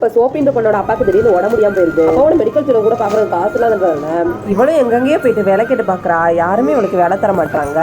இப்போ சோப்பின்ற பொண்ணோட அப்பாவுக்கு திடீர்னு உடம்பு முடியாம போயிருது. அவனோட மெடிக்கல் செலவு கூட பாக்குறது காசு இல்லாதனால இவளும் எங்கெங்கேயே போயிட்டு வேலை கேட்டு பாக்குறா. யாருமே இவளுக்கு வேலை தர மாட்டாங்க.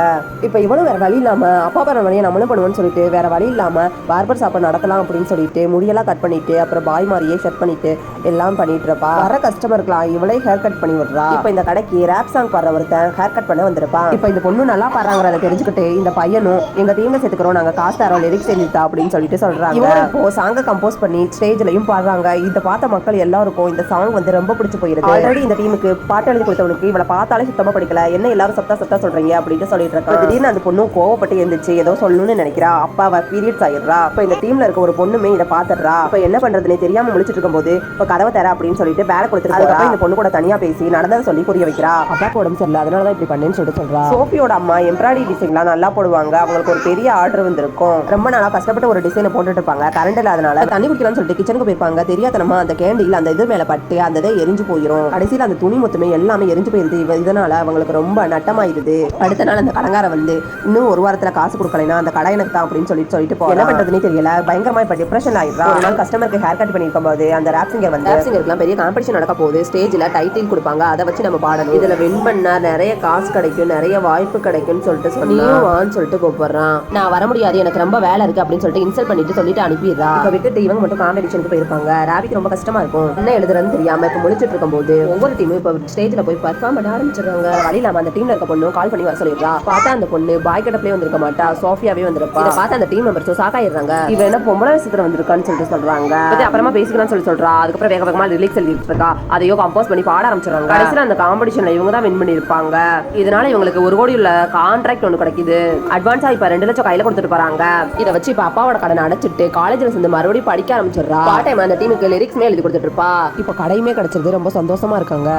இப்போ இவனும் வேற வழி இல்லாம அப்பா பண்ண வழியை நம்மளும் பண்ணுவோம்னு சொல்லிட்டு வேற வழி இல்லாம பார்பர் ஷாப்பை நடத்தலாம் அப்படின்னு சொல்லிட்டு முடியெல்லாம் கட் பண்ணிட்டு அப்புறம் பாய் மாதிரியே செட் பண்ணிட்டு எல்லாம் பண்ணிட்டு இருப்பா. வர கஸ்டமருக்குலாம் இவளே ஹேர் கட் பண்ணி விடுறா. இப்போ இந்த கடைக்கு ரேப் சாங் பாடுற ஒருத்தன் ஹேர் கட் பண்ண வந்திருப்பான். இப்போ இந்த பொண்ணு நல்லா பாடுறாங்கிறத தெரிஞ்சுக்கிட்டு இந்த பையனும் எங்க டீம்ல சேர்த்துக்கிறோம், நாங்க காசு தரோம், லிரிக்ஸ் எழுதிட்டா அப்படின்னு சொல்லிட்டு சொல்றாங்க. இப்போ சாங்க கம்போஸ் பண்ணி ஸ்டேஜ்லயும் பாடுறாங்க. இதை பார்த்த மக்கள் எல்லாருக்கும் இந்த சாங் வந்து ரொம்ப பிடிச்சு போயிருது. ஆல்ரெடி இந்த டீமுக்கு பாட்டு எழுதி கொடுத்தவனுக்கு இவளை பார்த்தாலே சுத்தமா பிடிக்கல, என்ன எல்லாரும் சத்தா சொல்றீங்க அப்படின்னு சொல்லிட்டு இருக்கா. திடீர்னு அந்த பொண்ணு கோவப்பட்டு இருந்துச்சு, ஏதோ சொல்லணும்னு நினைக்கிறா. அப்பாவை பீரியட்ஸ் ஆயிடுறா. இப்ப இந்த டீம்ல இருக்க ஒரு பொண்ணுமே இதை பாத்துறா. இப்ப என்ன பண்றதுன்னு தெரியாம முழிச்சிட்டு இருக்கும் போது இப்ப கதவை தர அப்படின்னு சொல்லிட்டு பேக் கொடுத்துருக்கா. அதுக்கப்புறம் இந்த பொண்ணு கூட தனியா பேசி நடந்ததை சொல்லி புரிய வைக்கிறா. அப்பாக்கு உடம்பு சரியில்லை, அதனாலதான் இப்படி பண்ணேன்னு சொல்லிட்டு சொல்றா. சோஃபியோட அம்மா எம்ப்ராய்டரி டிசைன்லாம் நல்லா போடுவாங்க. அவங்களுக்கு ஒரு பெரிய ஆர்டர் வந்திருக்கும். ரொம்ப நாளா கஷ்டப்பட்டு ஒரு டிசைனை போட்டுட்டு இருப்பாங்க. கரண்ட் இல்லாதனால தண்ணி குடிக்கலாம்னு சொல்லிட்டு கிச்சனுக்கு போயிருப்பாங்க. தெரியாதனமா அந்த கேண்டில் அந்த இது மேல பட்டு அந்த இதை எரிஞ்சு போயிடும். கடைசியில் அந்த துணி மொத்தமே எல்லாமே எரிஞ்சு போயிருது. இதனால அவங்களுக்கு ரொம்ப நட்டமாயிருது. அடுத்த நாள் அந்த கடங்கார வந்து இன்னும் ஒரு வாரத்துல காசு கொடுக்கலைன்னா அந்த கடை எனக்கு தான் அப்படின்னு சொல்லிட்டு என்ன பண்றதுன்னு தெரியல. பயங்கரமா இப்ப டிப்ரெஷன் ஆயிடுறா. ஒரு நாள் கஸ்டமருக்கு ஹேர் கட் பண்ணிருக்கும் போது அந்த ரேப் சிங்கர் வந்து ரேப் சிங்கருக்குலாம் பெரிய காம்படிஷன் நடக்க போகுது. ஸ்டேஜ்ல டைட்டில் கொடுப்பாங்க, அதை வச்சு நம்ம பாடணும். இதுல வின் பண்ணா நிறைய காசு கிடைக்கும், நிறைய வாய்ப்பு கிடைக்கும்னு சொல்லிட்டு சொன்னான்னு சொல்லிட்டு கூப்பிடுறான். நான் வர முடியாது, எனக்கு ரொம்ப வேலை இருக்கு அப்படின்னு சொல்லிட்டு இன்சல்ட் சொல்லிட்டு அனுப்பிடுறா. இப்ப விட்டுட்டு இவங்க மட்டும் காம்படிஷனுக்கு போயிருப்பாங்க. ராபிக்கு ரொம்ப கஷ்டமா இருக்கும், என்ன எழுதுறதுன்னு தெரியாம இப்ப முடிச்சிட்டு இருக்கும் போது ஒவ்வொரு டீமும் இப்ப ஸ்டேஜ்ல போய் பர்ஃபார்ம் பண்ண ஆரம்பிச்சிருக்காங்க. வழி இல்லாம அந்த டீம்ல இருக்க பொண்ணு கால் பண்ணி வர சொல்லிடுறா. பார்த்தா அந்த பொண்ணு பாய் கட்டப்லயே வந்திருக்க மாட்டா, சோஃபியாவே வந்திருப்பா. இதை பார்த்து அந்த டீம் மெம்பர்ஸ் சாக்காயிடுறாங்க. இவ என்ன பொம்பளை விஷயத்துல வந்திருக்கான்னு சொல்லிட்டு சொல்றாங்க. அப்புறமா பேசிக்கலாம்னு சொல்றா. அதுக்கப்புறம் வேக வேகமா லிரிக்ஸ் எழுதிட்டு இருக்கா. அதையோ கம்போஸ் பண்ணி பாட ஆரம்பிச்சிடறாங்க. கடைசியில அந்த காம்படிஷன்ல இவங்க தான் வின் பண்ணிருப்பாங்க. இதனால இவங்களுக்கு 1 கோடி உள்ள கான்ட்ராக்ட் ஒன்று கிடைக்குது. அட்வான்ஸா இப்ப 2 லட்சம் கையில கொடுத்துட்டு போறாங்க. இதை வச்சு இப்ப அப்பாவோட கடனை அடைச்சிட்டு காலேஜ்ல சேர்ந்து மறுபடியும் படிக்க ஆரம்பிச்சிடறா. பார்ட் டைம் அந்த டீமுக்கு லிரிக்ஸ் எழுதி கொடுத்துட்டு இருப்பா. இப்ப கடையுமே கிடைச்சது, ரொம்ப சந்தோஷமா இருக்காங்க.